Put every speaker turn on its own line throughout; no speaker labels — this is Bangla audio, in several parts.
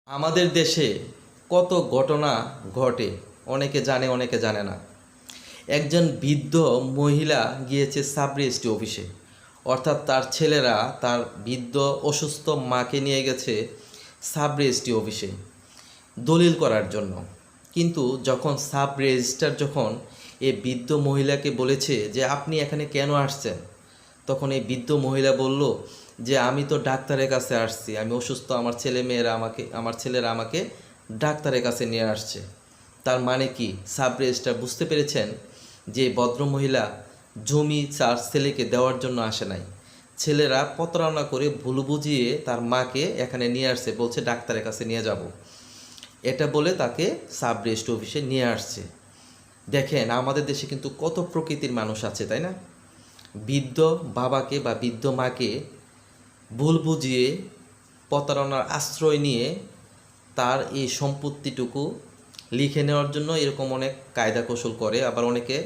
আমাদের দেশে কত ঘটনা ঘটে, অনেকে জানে অনেকে জানে না। একজন বৃদ্ধ মহিলা গিয়েছে সাব রেজিস্ট্রি অফিসে, অর্থাৎ তার ছেলেরা তার বৃদ্ধ অসুস্থ মাকে নিয়ে গেছে সাব রেজিস্ট্রি অফিসে দলিল করার জন্য। কিন্তু যখন সাব রেজিস্ট্রার যখন এই বৃদ্ধ মহিলাকে বলেছে যে আপনি এখানে কেন আসছেন, তখন এই বৃদ্ধ মহিলা বলল যে আমি তো ডাক্তারের কাছে আসছি, আমি অসুস্থ, আমার ছেলেরা আমাকে ডাক্তারের কাছে নিয়ে আসছে। তার মানে কি, সাব রেজিস্ট্রার বুঝতে পেরেছেন যে ভদ্রমহিলা জমি তার ছেলেকে দেওয়ার জন্য আসে নাই, ছেলেরা প্রতারণা করে ভুল বুঝিয়ে তার মাকে এখানে নিয়ে আসছে, বলছে ডাক্তারের কাছে নিয়ে যাব, এটা বলে তাকে সাব রেজিস্ট্রি অফিসে নিয়ে আসছে। দেখেন আমাদের দেশে কিন্তু কত প্রকৃতির মানুষ আছে, তাই না? বৃদ্ধ বাবাকে বা বৃদ্ধ মাকে ভুল বুঝিয়ে প্রতারণার আশ্রয় নিয়ে তার এই সম্পত্তিটুকু লিখে নেওয়ার জন্য এরকম অনেক কায়দা কৌশল করে। আবার অনেকে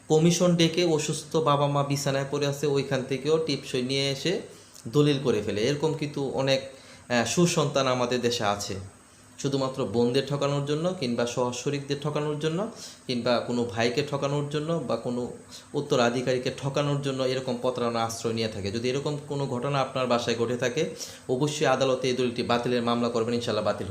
কমিশন ডেকে অসুস্থ বাবা মা বিছানায় পড়ে আছে ওইখান থেকেও টিপসই নিয়ে এসে দলিল করে ফেলে। এরকম কিন্তু অনেক সুসন্তান আমাদের দেশে আছে, শুধুমাত্র বোনদের ঠকানোর জন্য কিংবা সহশরিকদের ঠকানোর জন্য কিংবা কোনো ভাইকে ঠকানোর জন্য বা কোনো উত্তরাধিকারীকে ঠকানোর জন্য এরকম প্রতারণা আশ্রয় নিয়ে থাকে। যদি এরকম কোনো ঘটনা আপনার বাসায় ঘটে থাকে, অবশ্যই আদালতে এই দলিলটি বাতিলের মামলা করবেন, ইনশাল্লাহ বাতিল হবে।